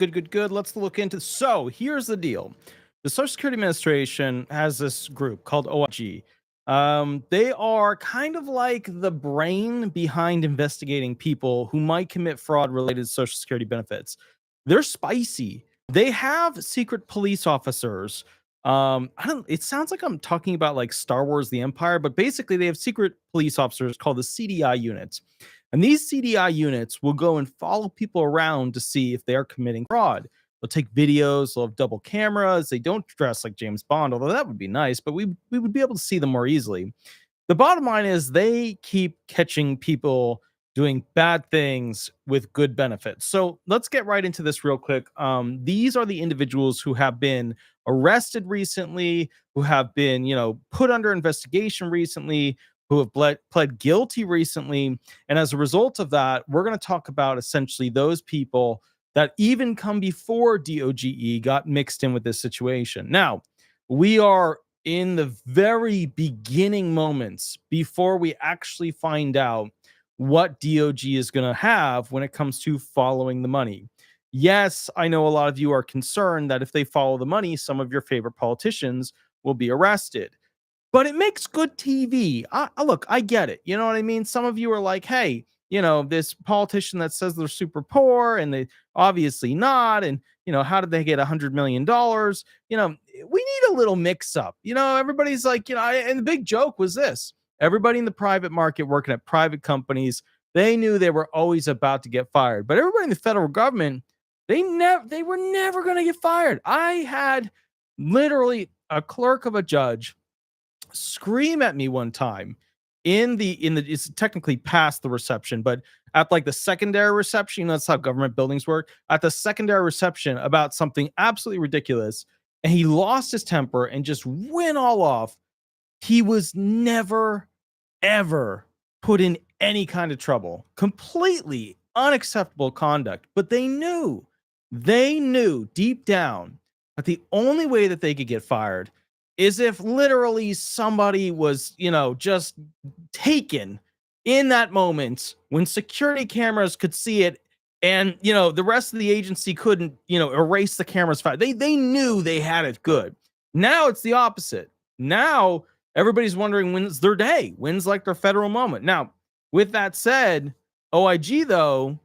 Good. Let's look into. So here's the deal: the Social Security Administration has this group called OIG. They are kind of like the brain behind investigating people who might commit fraud related to Social Security benefits. They're spicy. They have secret police officers. I don't. It sounds like I'm talking about like Star Wars: The Empire, but basically they have secret police officers called the CDI units. And these CDI units will go and follow people around to see if they're committing fraud. They'll take videos, they'll have double cameras. They don't dress like James Bond, although that would be nice, but we would be able to see them more easily. The bottom line is they keep catching people doing bad things with good benefits. So let's get right into this real quick. These are the individuals who have been arrested recently, who have been, put under investigation recently, who have pled guilty recently. And as a result of that, we're going to talk about essentially those people that even come before DOGE got mixed in with this situation. Now, we are in the very beginning moments before we actually find out what DOG is going to have when it comes to following the money. Yes, I know a lot of you are concerned that if they follow the money, some of your favorite politicians will be arrested. But it makes good TV. Look, I get it. You know what I mean? Some of you are like, hey, this politician that says they're super poor and they obviously not. And, how did they get $100 million? We need a little mix up. Everybody's like, and the big joke was this. Everybody in the private market working at private companies, they knew they were always about to get fired. But everybody in the federal government, they were never going to get fired. I had literally a clerk of a judge scream at me one time in the it's technically past the reception, but at like the secondary reception, that's how government buildings work, at the secondary reception about something absolutely ridiculous, and he lost his temper and just went all off. He was never ever put in any kind of trouble. Completely unacceptable conduct, but they knew deep down that the only way that they could get fired is if literally somebody was, just taken in that moment when security cameras could see it and, the rest of the agency couldn't, erase the cameras. They knew they had it good. Now it's the opposite. Now everybody's wondering when's their day, when's like their federal moment. Now, with that said, OIG, though,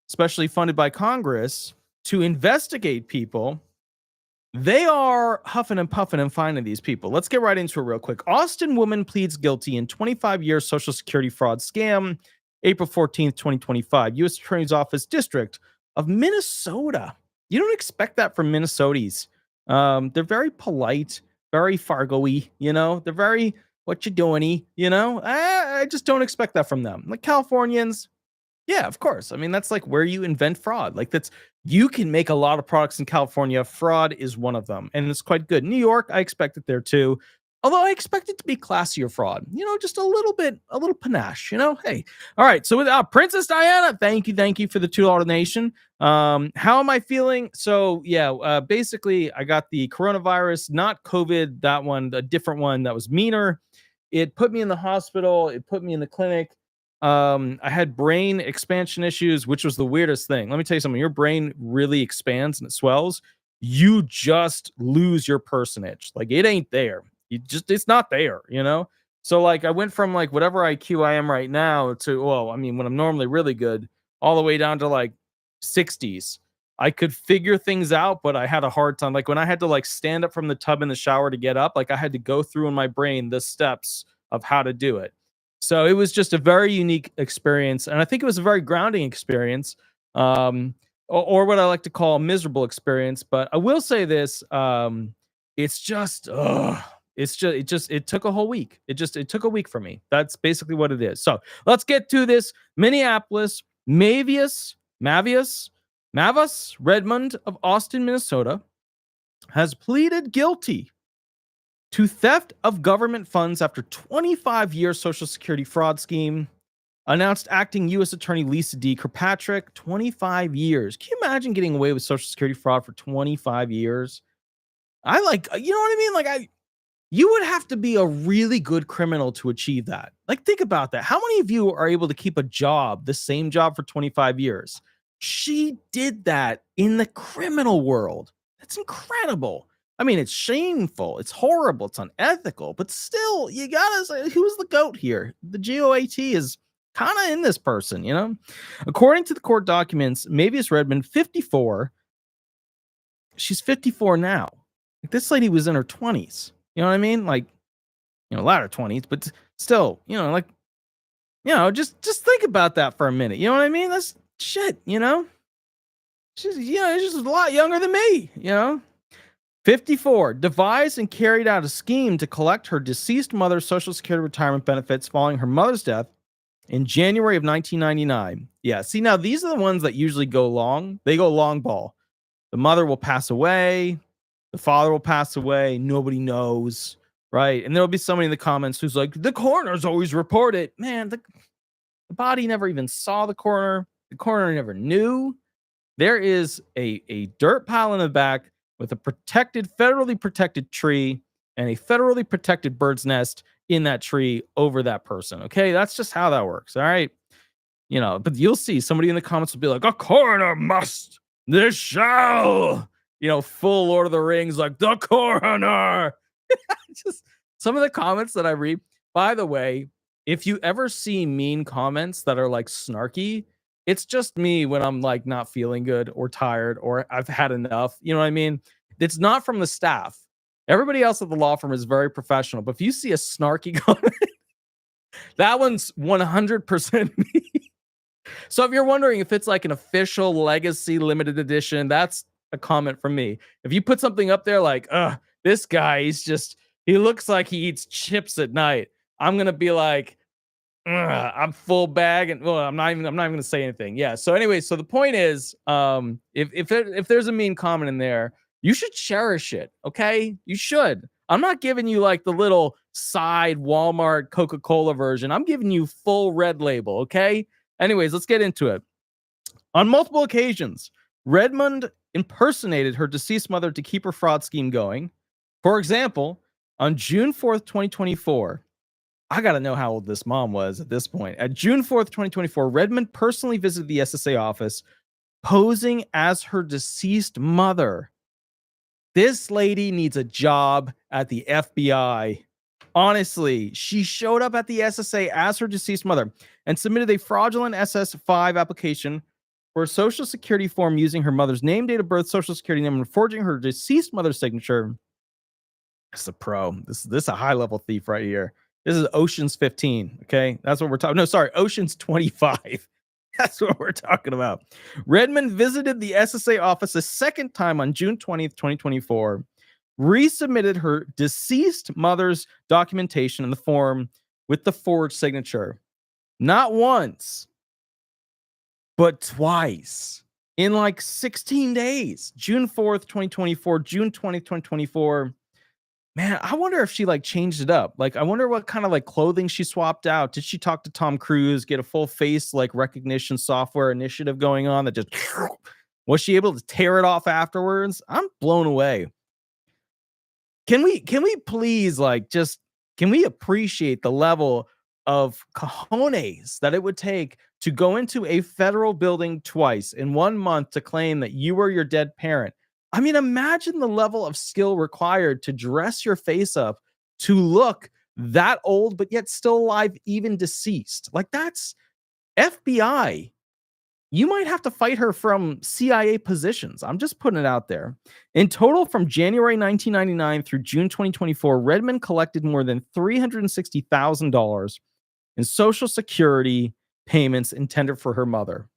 especially funded by Congress to investigate people, they are huffing and puffing and finding these people. Let's get right into it real quick. Austin woman pleads guilty in 25-year Social Security fraud scam, April 14th, 2025, U.S. Attorney's Office District of Minnesota. You don't expect that from Minnesotans. They're very polite, very Fargo-y, they're very, what you doing-y, I just don't expect that from them. Like Californians, yeah, of course. I mean, that's like where you invent fraud. Like you can make a lot of products in California. Fraud is one of them, and it's quite good. New York, I expect it there too. Although I expect it to be classier fraud, just a little panache, Hey, all right. So with Princess Diana, thank you for the $2 donation. How am I feeling? So yeah, basically I got the coronavirus, not COVID, that one, a different one that was meaner. It put me in the hospital. It put me in the clinic. I had brain expansion issues, which was the weirdest thing. Let me tell you something. Your brain really expands and it swells. You just lose your personage. Like it ain't there. It's not there, So like I went from like whatever IQ I am right now to, when I'm normally really good, all the way down to like 60s. I could figure things out, but I had a hard time. Like when I had to like stand up from the tub in the shower to get up, like I had to go through in my brain the steps of how to do it. So it was just a very unique experience. And I think it was a very grounding experience, or what I like to call a miserable experience. But I will say this, it took a whole week. It took a week for me. That's basically what it is. So let's get to this. Minneapolis, Mavius, Redmond of Austin, Minnesota, has pleaded guilty to theft of government funds after 25-year Social Security fraud scheme, announced acting U.S. Attorney Lisa D. Kirkpatrick. 25 years. Can you imagine getting away with Social Security fraud for 25 years? You know what I mean? Like, you would have to be a really good criminal to achieve that. Like, think about that. How many of you are able to keep a job, the same job, for 25 years? She did that in the criminal world. That's incredible. I mean, it's shameful, it's horrible, it's unethical, but still, you gotta say, who's the goat here? The GOAT is kind of in this person, you know? According to the court documents, Mavis Redmond, 54, she's 54 now. Like, this lady was in her 20s. You know what I mean? Like, latter 20s, but still, like, just think about that for a minute. You know what I mean? That's shit, She's, she's just a lot younger than me, 54, devised and carried out a scheme to collect her deceased mother's Social Security retirement benefits following her mother's death in January of 1999. Yeah, see, now these are the ones that usually go long. They go long ball. The mother will pass away. The father will pass away. Nobody knows, right? And there'll be somebody in the comments who's like, the coroner's always report it. Man, the body never even saw the coroner. The coroner never knew. There is a dirt pile in the back with a federally protected tree and a federally protected bird's nest in that tree over that person. Okay, that's just how that works. All right, but you'll see somebody in the comments will be like, a coroner must, this shall, full Lord of the Rings, like the coroner. Just some of the comments that I read. By the way, if you ever see mean comments that are like snarky, it's just me when I'm like not feeling good or tired or I've had enough. You know what I mean? It's not from the staff. Everybody else at the law firm is very professional. But if you see a snarky comment, that one's 100% me. So if you're wondering if it's like an official legacy limited edition, that's a comment from me. If you put something up there like, this guy, he looks like he eats chips at night, I'm going to be like, I'm full bag, and well, I'm not even going to say anything. Yeah. So anyway, so the point is, if there's a mean comment in there, you should cherish it. Okay, you should. I'm not giving you like the little side Walmart Coca-Cola version. I'm giving you full red label. Okay. Anyways, let's get into it. On multiple occasions, Redmond impersonated her deceased mother to keep her fraud scheme going. For example, on June 4th, 2024. I got to know how old this mom was at this point. At June 4th, 2024, Redmond personally visited the SSA office, posing as her deceased mother. This lady needs a job at the FBI. Honestly, she showed up at the SSA as her deceased mother and submitted a fraudulent SS5 application for a Social Security form using her mother's name, date of birth, Social Security number, and forging her deceased mother's signature. It's a pro. This is a high-level thief right here. This is Ocean's 15, okay? That's what we're talking. No, sorry, Ocean's 25. That's what we're talking about. Redmond visited the SSA office a second time on June 20th, 2024, resubmitted her deceased mother's documentation in the form with the forged signature. Not once, but twice in like 16 days. June 4th, 2024, June 20th, 2024. Man, I wonder if she like changed it up. Like, I wonder what kind of like clothing she swapped out. Did she talk to Tom Cruise, get a full face like recognition software initiative going on that just was she able to tear it off afterwards? I'm blown away. Can we please like just can we appreciate the level of cojones that it would take to go into a federal building twice in 1 month to claim that you were your dead parent? I mean, imagine the level of skill required to dress your face up to look that old, but yet still alive, even deceased. Like, that's FBI. You might have to fight her from CIA positions. I'm just putting it out there. In total, from January 1999 through June 2024, Redmond collected more than $360,000 in Social Security payments intended for her mother.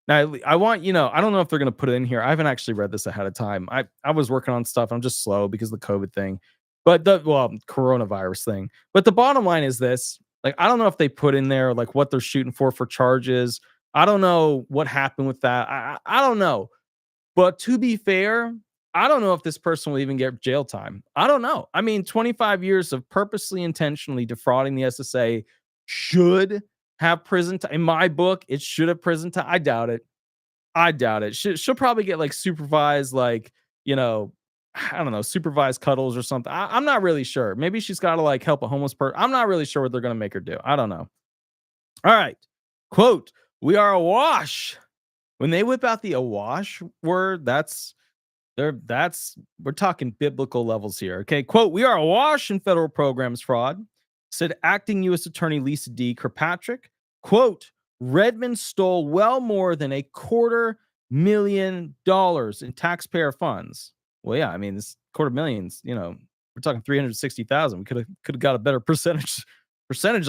Now, I want, I don't know if they're going to put it in here. I haven't actually read this ahead of time. I was working on stuff. I'm just slow because of the COVID thing, but coronavirus thing. But the bottom line is this, like, I don't know if they put in there, like, what they're shooting for charges. I don't know what happened with that. I don't know. But to be fair, I don't know if this person will even get jail time. I don't know. I mean, 25 years of purposely, intentionally defrauding the SSA should have prison time. In my book, it should have prison time. I doubt it. She'll probably get like supervised, like, I don't know, supervised cuddles or something. I'm not really sure. Maybe she's got to like help a homeless person. I'm not really sure what they're going to make her do. I don't know. All right. Quote, "We are awash when they whip out the awash word, we're talking biblical levels here. Okay, quote, "We are awash in federal programs fraud," said acting U.S. Attorney Lisa D. Kirkpatrick. Quote, "Redmond stole well more than $250,000 in taxpayer funds." Well, yeah, I mean, this $250,000, we're talking 360,000. We could have got a better percentage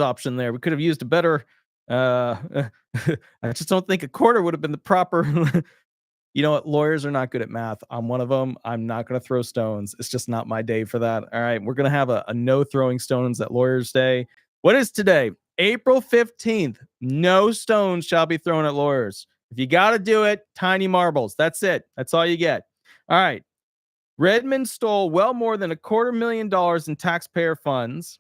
option there. We could have used a better. I just don't think a quarter would have been the proper. You know what? Lawyers are not good at math. I'm one of them. I'm not going to throw stones. It's just not my day for that. All right. We're going to have a no throwing stones at Lawyers Day. What is today? April 15th. No stones shall be thrown at lawyers. If you got to do it, tiny marbles. That's it. That's all you get. All right. Redmond stole well more than $250,000 in taxpayer funds.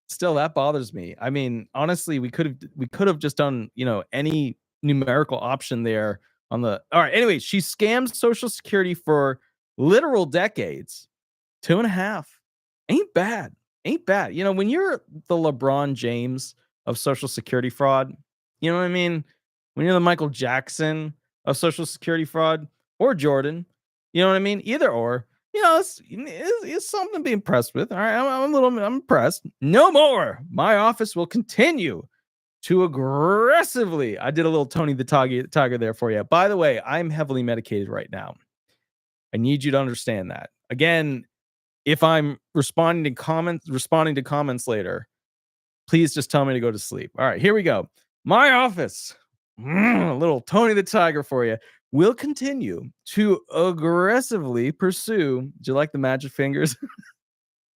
Still, that bothers me. I mean, honestly, we could have just done, any numerical option there on the. All right. Anyway, she scammed Social Security for literal decades. 2.5. Ain't bad. Ain't bad. When you're the LeBron James of Social Security fraud, you know what I mean? When you're the Michael Jackson of Social Security fraud, or Jordan, you know what I mean? Either or. It's something to be impressed with. All right, I'm impressed. No more. My office will continue to aggressively. I did a little Tony the Tiger there for you. By the way, I'm heavily medicated right now. I need you to understand that. Again, if I'm responding to comments later, please just tell me to go to sleep. All right, here we go. My office, a little Tony the Tiger for you, will continue to aggressively pursue. Do you like the magic fingers?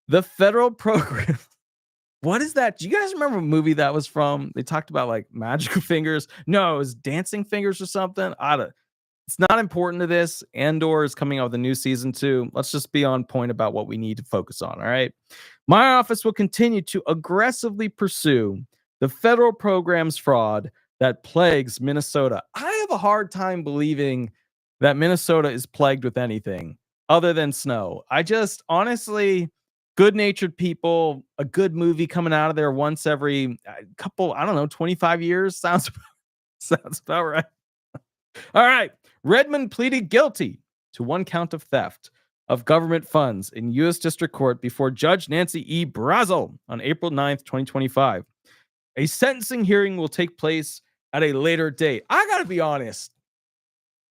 The federal program. What is that? Do you guys remember what movie that was from? They talked about like magical fingers. No, it was dancing fingers or something. It's not important to this. Andor is coming out with a new season 2. Let's just be on point about what we need to focus on. All right. My office will continue to aggressively pursue the federal programs fraud that plagues Minnesota. I have a hard time believing that Minnesota is plagued with anything other than snow. I just honestly, good-natured people, a good movie coming out of there once every couple, 25 years sounds about right. All right. Redmond pleaded guilty to 1 count of theft of government funds in U.S. District Court before Judge Nancy E. Brazel on April 9th, 2025. A sentencing hearing will take place at a later date. I gotta be honest.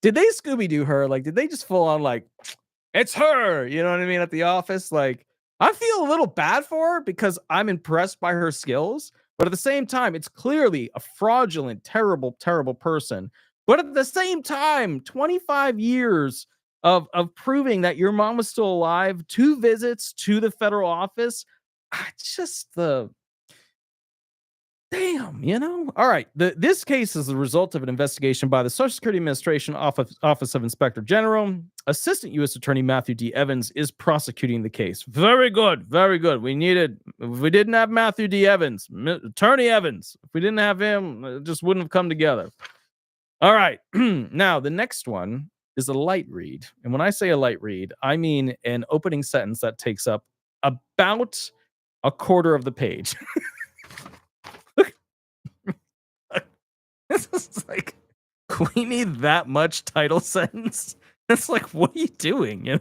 Did they Scooby-Doo her? Like, did they just full on like, it's her? You know what I mean? At the office, like, I feel a little bad for her because I'm impressed by her skills, but at the same time, it's clearly a fraudulent, terrible, terrible person. But at the same time, 25 years of proving that your mom was still alive, 2 visits to the federal office, just the damn, All right. This case is the result of an investigation by the Social Security Administration Office of Inspector General. Assistant U.S. Attorney Matthew D. Evans is prosecuting the case. Very good. Very good. If we didn't have Matthew D. Evans, Attorney Evans, if we didn't have him, it just wouldn't have come together. All right. Now, the next one is a light read. And when I say a light read, I mean an opening sentence that takes up about a quarter of the page. This is like, we need that much title sentence. It's like, what are you doing?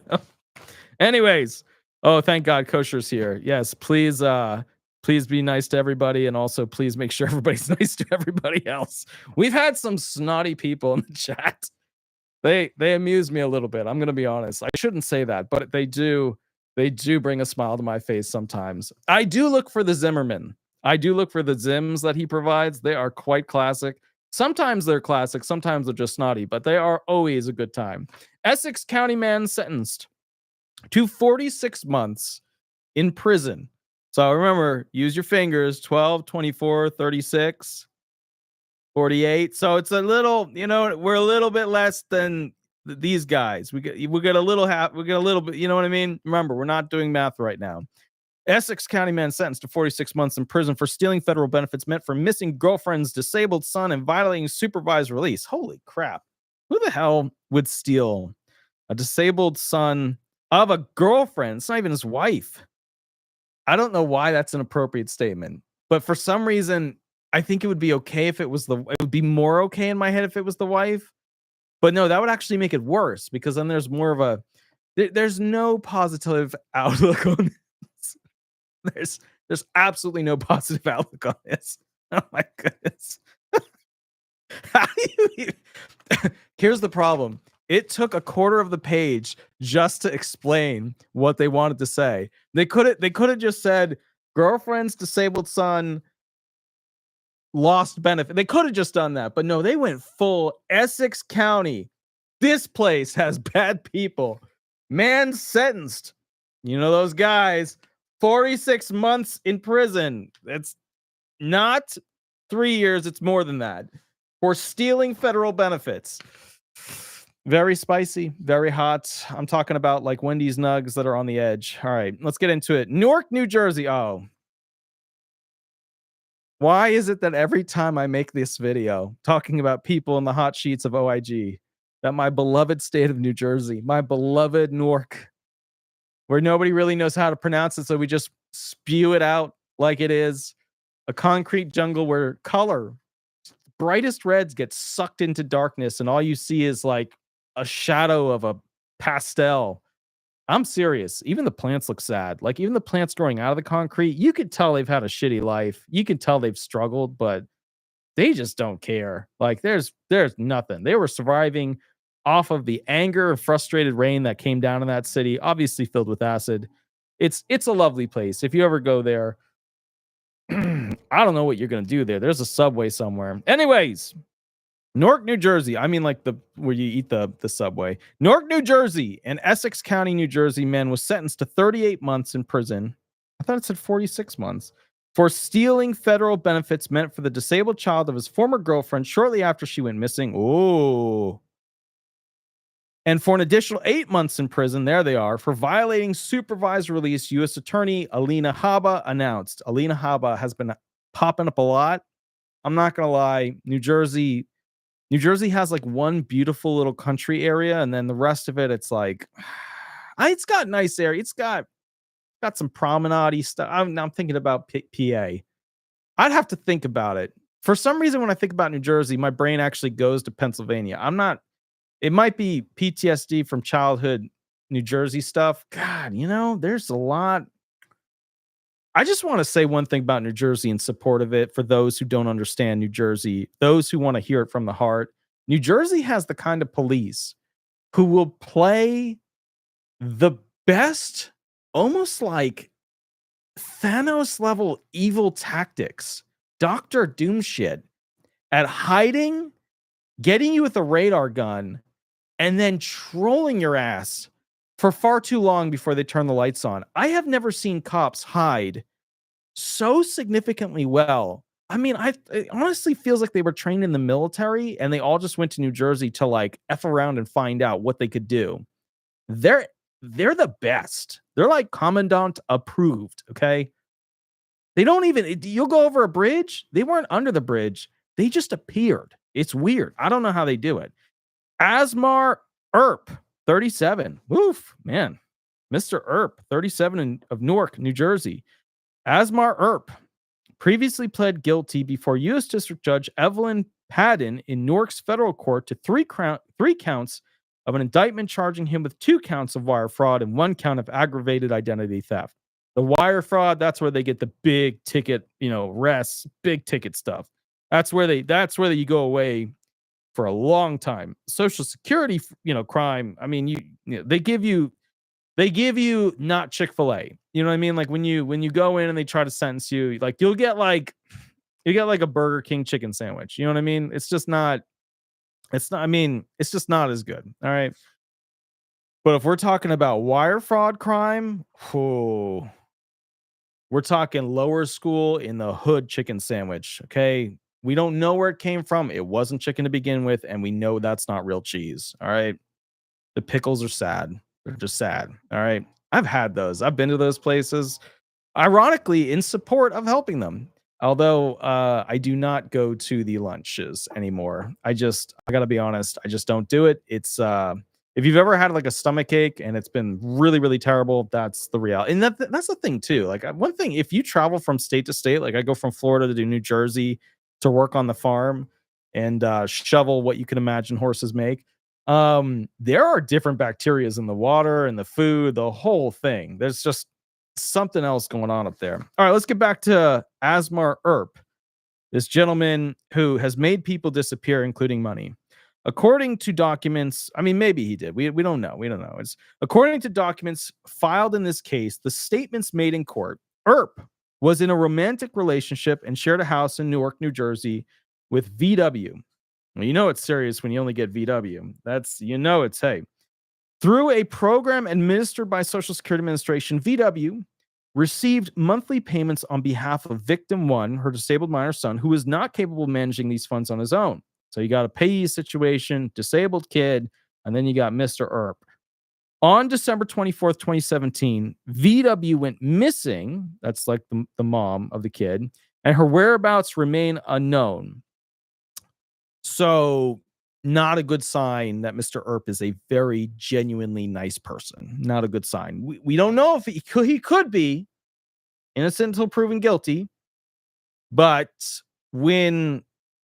Anyways, thank God Kosher's here. Yes, please be nice to everybody, and also please make sure everybody's nice to everybody else. We've had some snotty people in the chat. They amuse me a little bit. I'm gonna be honest. I shouldn't say that, but they do bring a smile to my face sometimes. I do look for the Zimmerman. I do look for the Zims that he provides. They are quite classic. Sometimes they're classic, sometimes they're just snotty, but they are always a good time. Essex County man sentenced to 46 months in prison. So remember, use your fingers, 12, 24, 36, 48. So it's a little, we're a little bit less than these guys. We get a little bit, you know what I mean? Remember, we're not doing math right now. Essex County man sentenced to 46 months in prison for stealing federal benefits meant for missing girlfriend's disabled son and violating supervised release. Holy crap. Who the hell would steal a disabled son of a girlfriend? It's not even his wife. I don't know why that's an appropriate statement, but for some reason, I think it would be okay if it was it would be more okay in my head if it was the wife. But no, that would actually make it worse because then there's more of a there's no positive outlook on this. There's absolutely no positive outlook on this. Oh my goodness. How do you Here's the problem. It took a quarter of the page just to explain what they wanted to say. They could have just said girlfriend's disabled son lost benefit. They could have just done that, but no, they went full Essex County. This place has bad people. Man sentenced. You know those guys. 46 months in prison. It's not 3 years, it's more than that. For stealing federal benefits. Very spicy, very hot. I'm talking about like Wendy's nugs that are on the edge. All right, let's get into it. Newark, New Jersey. Oh. Why is it that every time I make this video talking about people in the hot sheets of OIG, that my beloved state of New Jersey, my beloved Newark, where nobody really knows how to pronounce it, so we just spew it out like it is, a concrete jungle where color, brightest reds get sucked into darkness and all you see is like a shadow of a pastel. I'm serious. Even the plants look sad. Like even the plants growing out of the concrete, you could tell they've had a shitty life. You can tell they've struggled, but they just don't care. Like there's nothing. They were surviving off of the anger and frustrated rain that came down in that city, obviously filled with acid. It's a lovely place. If you ever go there, I don't know what you're gonna do there. There's a Subway somewhere. Anyways, Newark, New Jersey. I mean, like the where you eat the Subway. Newark, New Jersey, and Essex County, New Jersey man was sentenced to 38 months in prison. I thought it said 46 months for stealing federal benefits meant for the disabled child of his former girlfriend shortly after she went missing. Ooh. And for an additional 8 months in prison, there they are, for violating supervised release, U.S. Attorney Alina Habba announced. Alina Habba has been popping up a lot. I'm not going to lie. New Jersey has like one beautiful little country area, and then the rest of it, it's like, it's got nice area. It's got some promenade stuff. I'm thinking about PA. I'd have to think about it. For some reason, when I think about New Jersey, my brain actually goes to Pennsylvania. It might be PTSD from childhood New Jersey stuff. God, there's a lot. I just want to say one thing about New Jersey in support of it for those who don't understand New Jersey, those who want to hear it from the heart. New Jersey has the kind of police who will play the best, almost like Thanos level evil tactics, Doctor Doom shit, at hiding, getting you with a radar gun, and then trolling your ass for far too long before they turn the lights on. I have never seen cops hide so significantly well. I mean, it honestly feels like they were trained in the military and they all just went to New Jersey to like F around and find out what they could do. They're the best. They're like commandant approved, okay? They don't even, you'll go over a bridge. They weren't under the bridge. They just appeared. It's weird. I don't know how they do it. Asmar Earp, 37. Woof, man. Mr. Earp, 37 of Newark, New Jersey. Asmar Earp previously pled guilty before U.S. District Judge Evelyn Padden in Newark's federal court to three counts of an indictment charging him with 2 counts of wire fraud and 1 count of aggravated identity theft. The wire fraud, that's where they get the big ticket, rests, big ticket stuff. That's where you go away for a long time. Social Security, crime. I mean, they give you not Chick-fil-A. You know what I mean? Like when you go in and they try to sentence you, like you get like a Burger King chicken sandwich. You know what I mean? It's just not as good. All right. But if we're talking about wire fraud crime, we're talking lower school in the hood chicken sandwich. Okay. We don't know where it came from. It wasn't chicken to begin with, and we know that's not real cheese. All right. The pickles are sad. They're just sad. All right. I've had those. I've been to those places, ironically, in support of helping them. Although I do not go to the lunches anymore. I got to be honest. I just don't do it. It's if you've ever had like a stomach ache and it's been really, really terrible, that's the reality. And that's the thing too. Like one thing, if you travel from state to state, like I go from Florida to New Jersey to work on the farm and shovel what you can imagine horses make. There are different bacterias in the water and the food, the whole thing. There's just something else going on up there. All right, let's get back to Asmar Earp, this gentleman who has made people disappear, including money. According to documents, I mean, maybe he did. We don't know. We don't know. It's according to documents filed in this case, the statements made in court, Earp was in a romantic relationship and shared a house in Newark, New Jersey with VW. Well, you know it's serious when you only get VW. That's, it's, hey. Through a program administered by Social Security Administration, VW received monthly payments on behalf of victim one, her disabled minor son, who was not capable of managing these funds on his own. So you got a payee situation, disabled kid, and then you got Mr. Earp. On December 24th, 2017, VW went missing. That's like the mom of the kid, and her whereabouts remain unknown. So not a good sign that Mr. Earp is a very genuinely nice person. Not a good sign. We don't know if he could be innocent until proven guilty. But when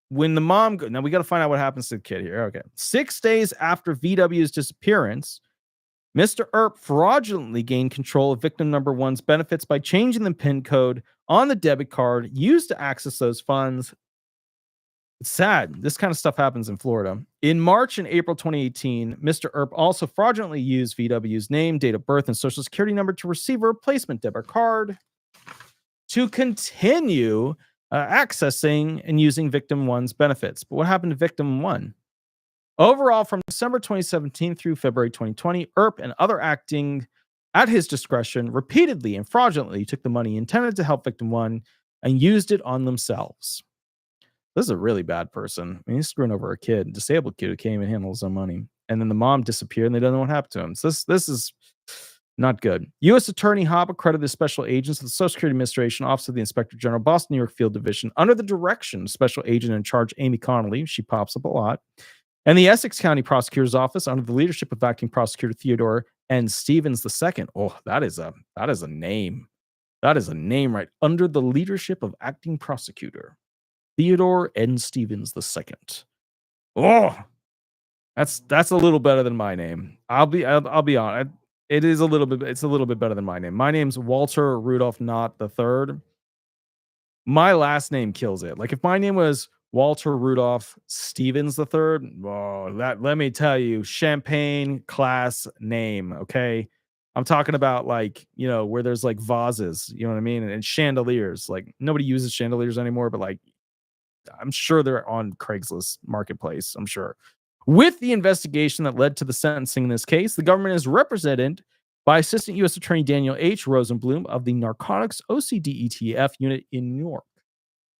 the mom now we got to find out what happens to the kid here. Okay. 6 days after VW's disappearance, Mr. Earp fraudulently gained control of victim number one's benefits by changing the PIN code on the debit card used to access those funds. It's sad. This kind of stuff happens in Florida. In March and April 2018, Mr. Earp also fraudulently used VW's name, date of birth, and social security number to receive a replacement debit card to continue accessing and using victim one's benefits. But what happened to victim one? Overall, from December 2017 through February 2020, Earp and other acting at his discretion repeatedly and fraudulently took the money intended to help victim one and used it on themselves. This is a really bad person. I mean, he's screwing over a kid, disabled kid who can't even handle his own money. And then the mom disappeared and they don't know what happened to him. So this is not good. U.S. Attorney Hnot accredited special agents of the Social Security Administration, Office of the Inspector General, Boston, New York Field Division, under the direction of Special Agent in Charge Amy Connolly, she pops up a lot, and the Essex County Prosecutor's Office under the leadership of Acting Prosecutor Theodore N. Stevens II. Oh, that is a name. That is a name, right? Under the leadership of Acting Prosecutor Theodore N. Stevens II. Oh, that's a little better than my name. I'll be honest. It's a little bit better than my name. My name's Walter Rudolph Hnot III. My last name kills it. Like if my name was Walter Rudolph Stevens III, let me tell you, champagne class name. Okay. I'm talking about like, where there's like vases, you know what I mean? And chandeliers. Like nobody uses chandeliers anymore, but like, I'm sure they're on Craigslist Marketplace. I'm sure. With the investigation that led to the sentencing in this case, the government is represented by Assistant U.S. Attorney Daniel H. Rosenblum of the Narcotics OCDETF unit in New York.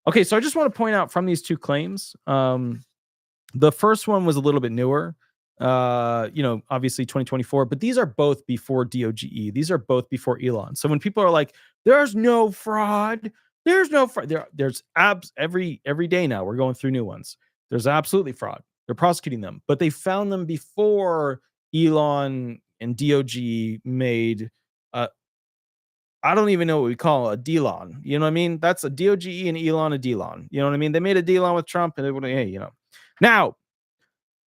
Okay, so I just want to point out from these two claims, the first one was a little bit newer, obviously 2024, but these are both before DOGE. These are both before Elon. So when people are like, there's no fraud, there's every day now we're going through new ones. There's absolutely fraud. They're prosecuting them, but they found them before Elon and DOG made I don't even know what we call a D-lon. You know what I mean? That's a DOGE and Elon a D-lon. You know what I mean? They made a D-lon with Trump and they would, hey, Now,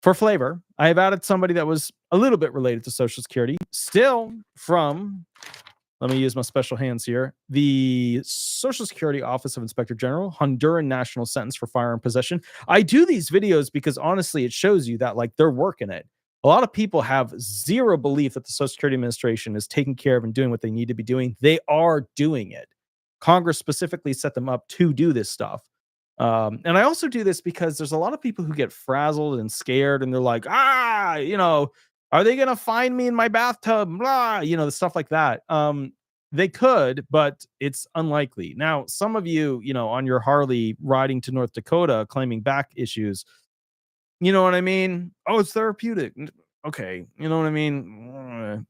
for flavor, I have added somebody that was a little bit related to Social Security, still from, let me use my special hands here, the Social Security Office of Inspector General, Honduran national sentence for firearm possession. I do these videos because honestly, it shows you that like they're working it. A lot of people have zero belief that the Social Security Administration is taking care of and doing what they need to be doing. They are doing it. Congress specifically set them up to do this stuff. And I also do this because there's a lot of people who get frazzled and scared and they're like, are they going to find me in my bathtub? Blah, the stuff like that. They could, but it's unlikely. Now, some of you, on your Harley riding to North Dakota claiming back issues, you know what I mean? Oh, it's therapeutic. Okay. You know what I mean?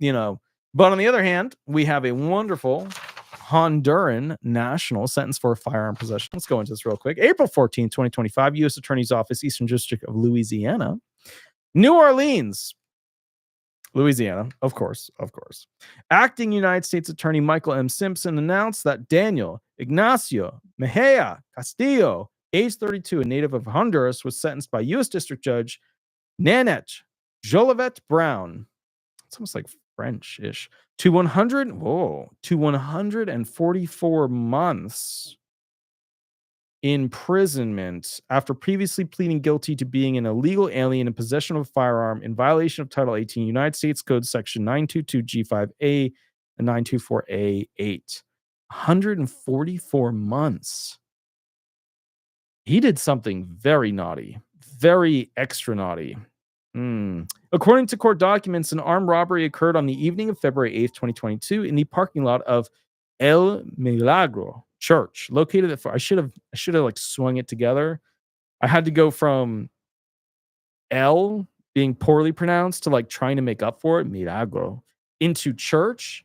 But on the other hand, we have a wonderful Honduran national sentence for firearm possession. Let's go into this real quick. April 14, 2025, U.S. Attorney's Office, Eastern District of Louisiana. New Orleans, Louisiana, of course. Acting United States Attorney Michael M. Simpson announced that Daniel Ignacio Mejia Castillo, age 32, a native of Honduras, was sentenced by U.S. District Judge Nanette Jolivet Brown. It's almost like French-ish. To 144 months imprisonment after previously pleading guilty to being an illegal alien in possession of a firearm in violation of Title 18 United States Code Section 922G5A and 924A8. 144 months. He did something very naughty, very extra naughty. According to court documents, an armed robbery occurred on the evening of February 8th, 2022 in the parking lot of El Milagro Church, located at, I should have like swung it together. I had to go from L being poorly pronounced to like trying to make up for it, Milagro, into church.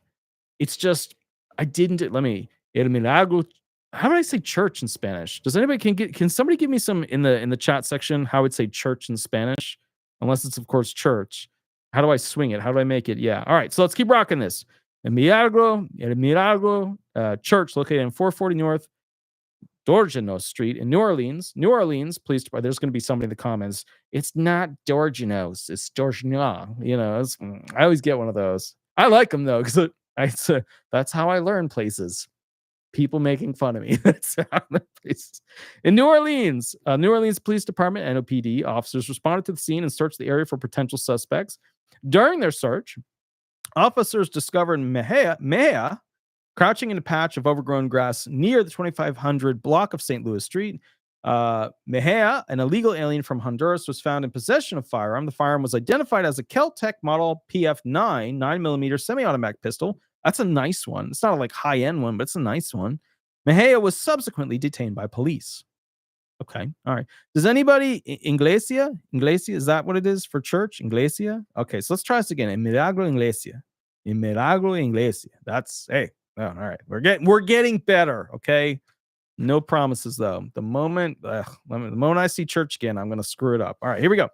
It's just, I didn't, let me, El Milagro. How do I say church in Spanish? Does anybody, can somebody give me some in the chat section how I would say church in Spanish? Unless it's, of course, church. How do I swing it? How do I make it? Yeah. All right. So let's keep rocking this. El Milagro Church, located in 440 North Dorgiano Street in New Orleans. New Orleans, please. There's going to be somebody in the comments. It's not Dorgianos. It's Dorgiano. You know, I always get one of those. I like them, though, because that's how I learn places. People making fun of me. That's in New Orleans. New Orleans Police Department, NOPD, officers responded to the scene and searched the area for potential suspects. During their search, officers discovered Mejia crouching in a patch of overgrown grass near the 2500 block of St. Louis Street. Mejia, an illegal alien from Honduras, was found in possession of a firearm. The firearm was identified as a Kel-Tec model PF9 9mm semi-automatic pistol. That's a nice one. It's not a like high-end one, but it's a nice one. Mejia was subsequently detained by police. Okay. All right. Does anybody, Iglesia, is that what it is for church? Iglesia? Okay, so let's try this again. En Milagro Iglesia. En Milagro Iglesia. That's, hey, oh, all right. We're getting better, okay? No promises, though. The moment I see church again, I'm going to screw it up. All right, here we go.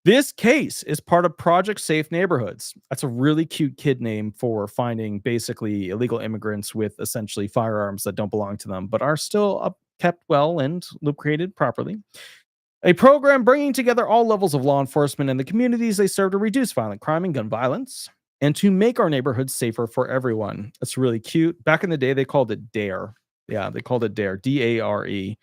This case is part of Project Safe Neighborhoods. That's a really cute kid name for finding basically illegal immigrants with essentially firearms that don't belong to them, but are still kept well and lubricated properly. A program bringing together all levels of law enforcement and the communities they serve to reduce violent crime and gun violence and to make our neighborhoods safer for everyone. That's really cute. Back in the day, they called it DARE. Yeah, they called it DARE, D-A-R-E.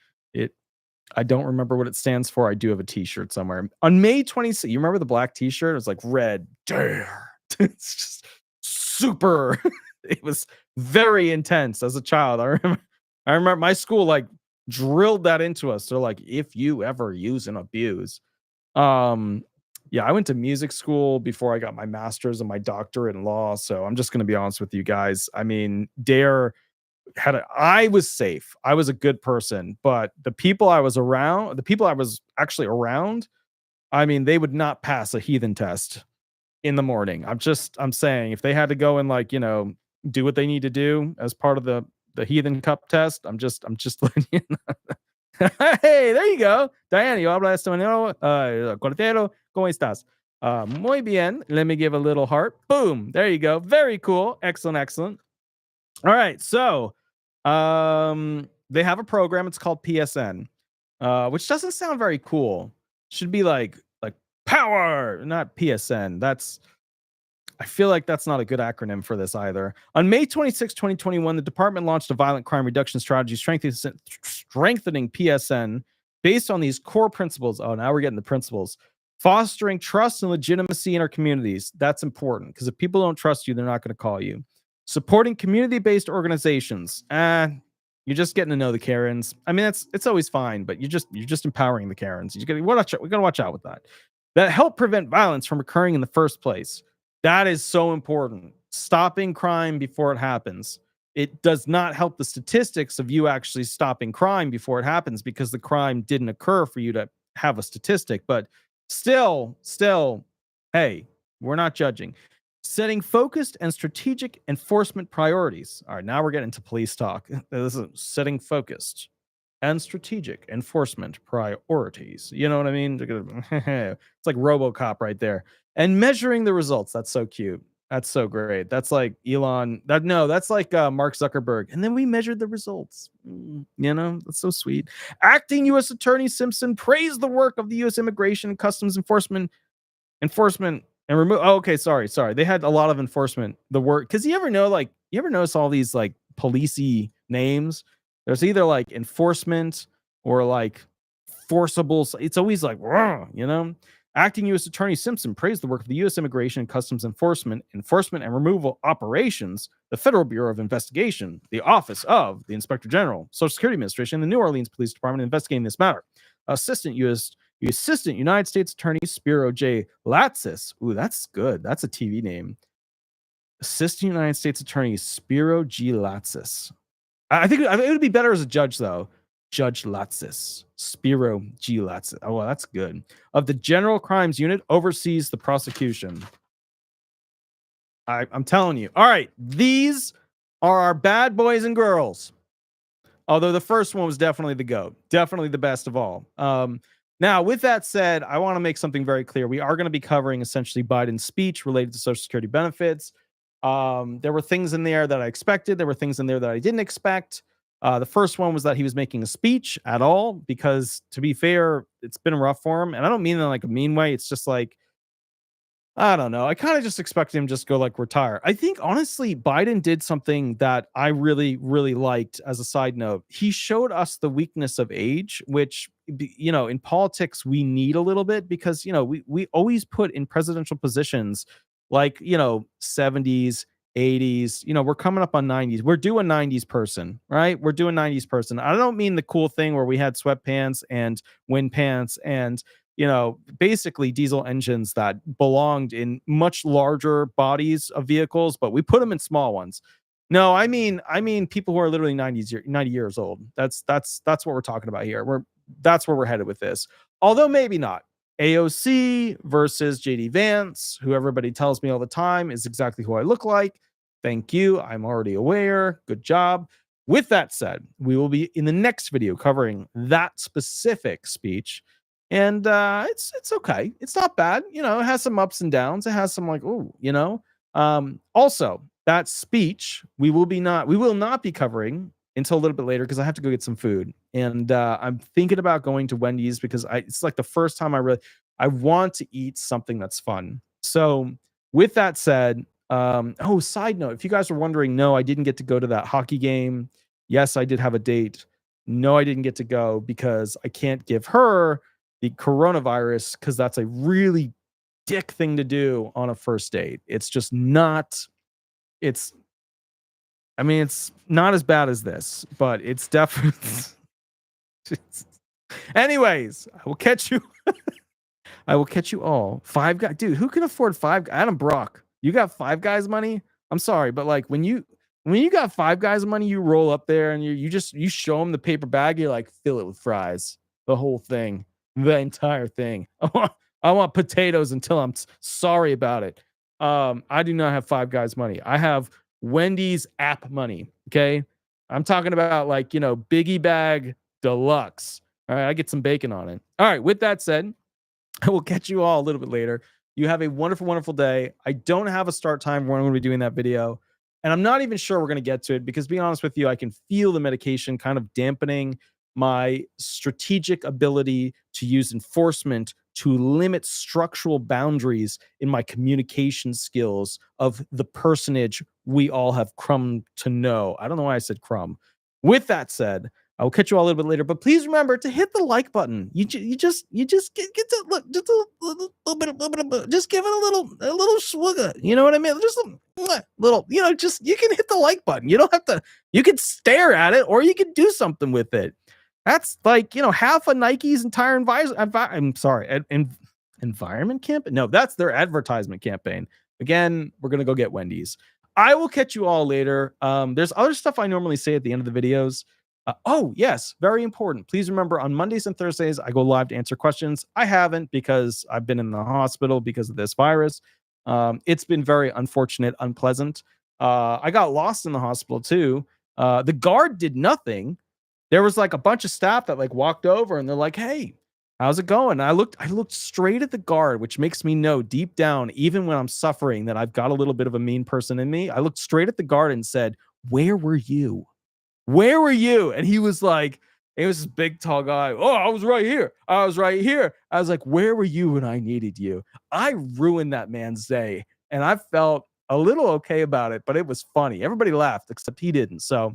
I don't remember what it stands for. I do have a t-shirt somewhere. On May 26th, you remember the black t-shirt? It was like red. DARE. It's just super. It was very intense as a child. I remember my school like drilled that into us. They're like, if you ever use and abuse. Yeah, I went to music school before I got my master's and my doctorate in law. So I'm just going to be honest with you guys. I mean, DARE I was safe. I was a good person, but the people I was actually around, I mean, they would not pass a heathen test in the morning. I'm saying if they had to go and like, you know, do what they need to do as part of the heathen cup test, I'm just letting you know. Hey, there you go. Diana, yo habla español. Cortero, ¿cómo estás? Muy bien. Let me give a little heart. Boom. There you go. Very cool. Excellent. All right, so they have a program. It's called PSN, which doesn't sound very cool. Should be like power, not PSN. I feel like that's not a good acronym for this either. On May 26, 2021, the department launched a violent crime reduction strategy strengthening PSN based on these core principles. Oh, now we're getting the principles. Fostering trust and legitimacy in our communities. That's important because if people don't trust you, they're not going to call you. Supporting community-based organizations. You're just getting to know the Karens. I mean, it's always fine, but you're just empowering the Karens. We gotta watch out with that. That help prevent violence from occurring in the first place. That is so important. Stopping crime before it happens. It does not help the statistics of you actually stopping crime before it happens because the crime didn't occur for you to have a statistic. But still, hey, we're not judging. Setting focused and strategic enforcement priorities. All right, now we're getting into police talk. This is setting focused and strategic enforcement priorities. You know what I mean? It's like RoboCop right there. And measuring the results. That's so cute. That's so great. That's like Elon. That's like Mark Zuckerberg. And then we measured the results. You know, that's so sweet. Acting U.S. Attorney Simpson praised the work of the U.S. Immigration and Customs Enforcement enforcement and remove. Oh, okay, sorry. They had a lot of enforcement. The word, because you ever know, like, you ever notice all these like policey names? There's either like enforcement or like forcible. It's always like, "Rah," you know. Acting U.S. Attorney Simpson praised the work of the U.S. Immigration and Customs Enforcement and Removal Operations, the Federal Bureau of Investigation, the Office of the Inspector General, Social Security Administration, and the New Orleans Police Department investigating this matter. Assistant United States Attorney Spiro J. Latsis. Ooh, that's good. That's a TV name. Assistant United States Attorney Spiro G. Latsis. I think it would be better as a judge, though. Judge Latsis. Spiro G. Latsis. Oh, well, that's good. Of the General Crimes Unit, oversees the prosecution. I'm telling you. All right. These are our bad boys and girls. Although the first one was definitely the GOAT. Definitely the best of all. Now, with that said, I want to make something very clear. We are going to be covering essentially Biden's speech related to Social Security benefits. There were things in there that I expected. There were things in there that I didn't expect. The first one was that he was making a speech at all, because to be fair, it's been rough for him. And I don't mean it in like a mean way. It's just like, I don't know. I kind of just expected him just go like retire. I think honestly, Biden did something that I really, really liked. As a side note, he showed us the weakness of age, which, you know, in politics, we need a little bit, because, you know, we always put in presidential positions like, you know, 70s, 80s, you know, we're coming up on 90s. We're doing 90s person, right? We're doing 90s person. I don't mean the cool thing where we had sweatpants and wind pants and, you know, basically diesel engines that belonged in much larger bodies of vehicles, but we put them in small ones. No, I mean people who are literally 90 years old. That's what we're talking about here. That's where we're headed with this. Although maybe not. AOC versus JD Vance, who everybody tells me all the time is exactly who I look like. Thank you. I'm already aware. Good job. With that said, we will be in the next video covering that specific speech. And it's okay. It's not bad. You know, it has some ups and downs. It has some like, oh, you know. Also, that speech we will not be covering until a little bit later, because I have to go get some food. And I'm thinking about going to Wendy's, because it's like the first time I want to eat something that's fun. So with that said, side note, if you guys are wondering, no, I didn't get to go to that hockey game. Yes, I did have a date. No, I didn't get to go because I can't give her the coronavirus, because that's a really dick thing to do on a first date. It's just not, it's not as bad as this, but it's definitely. Anyways, I will catch you. I will catch you all. Five Guys, dude. Who can afford Adam Brock, you got Five Guys money? I'm sorry, but like when you got Five Guys money, you roll up there and you show them the paper bag. You're like, fill it with fries, the whole thing, the entire thing. I want potatoes until I'm sorry about it. I do not have Five Guys money. I have Wendy's app money. Okay. I'm talking about like, you know, Biggie Bag Deluxe. All right. I get some bacon on it. All right. With that said, I will catch you all a little bit later. You have a wonderful, wonderful day. I don't have a start time when I'm going to be doing that video. And I'm not even sure we're going to get to it, because to be honest with you, I can feel the medication kind of dampening my strategic ability to use enforcement to limit structural boundaries in my communication skills of the personage we all have come to know. I don't know why I said crumb. With that said, I will catch you all a little bit later, but please remember to hit the like button. You just get to look, just a little bit, just give it a little swigger. You know what I mean? Just a little, you know, just, you can hit the like button. You don't have to, you can stare at it, or you can do something with it. That's like, you know, half of Nike's entire environment campaign. No, that's their advertisement campaign. Again, we're going to go get Wendy's. I will catch you all later. There's other stuff I normally say at the end of the videos. Oh, yes, very important. Please remember, on Mondays and Thursdays, I go live to answer questions. I haven't, because I've been in the hospital because of this virus. It's been very unfortunate, unpleasant. I got lost in the hospital too. The guard did nothing. There was like a bunch of staff that like walked over and they're like, "Hey, how's it going?" And I looked straight at the guard, which makes me know deep down, even when I'm suffering, that I've got a little bit of a mean person in me. I looked straight at the guard and said, "Where were you? Where were you?" And he was like, He was this big, tall guy. Oh, I was right here. I was right here. I was like, where were you when I needed you? I ruined that man's day. And I felt a little okay about it, but it was funny. Everybody laughed except he didn't. So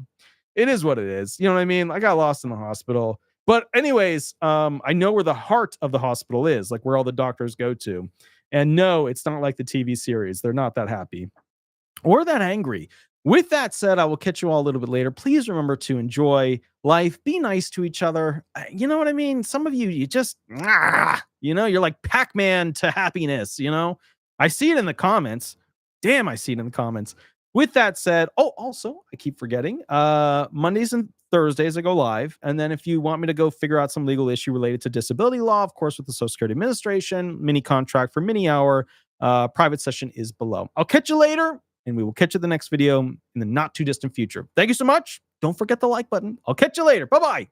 it is what it is. You know what I mean? I got lost in the hospital. But anyways, I know where the heart of the hospital is, like where all the doctors go to. And no, it's not like the TV series. They're not that happy or that angry. With that said, I will catch you all a little bit later. Please remember to enjoy life. Be nice to each other. You know what I mean? Some of you, you just, you're like Pac-Man to happiness, I see it in the comments. Damn, I see it in the comments. With that said, also, I keep forgetting, Mondays and Thursdays I go live. And then if you want me to go figure out some legal issue related to disability law, of course, with the Social Security Administration, mini contract for mini hour, private session is below. I'll catch you later, and we will catch you in the next video in the not too distant future. Thank you so much. Don't forget the like button. I'll catch you later. Bye-bye.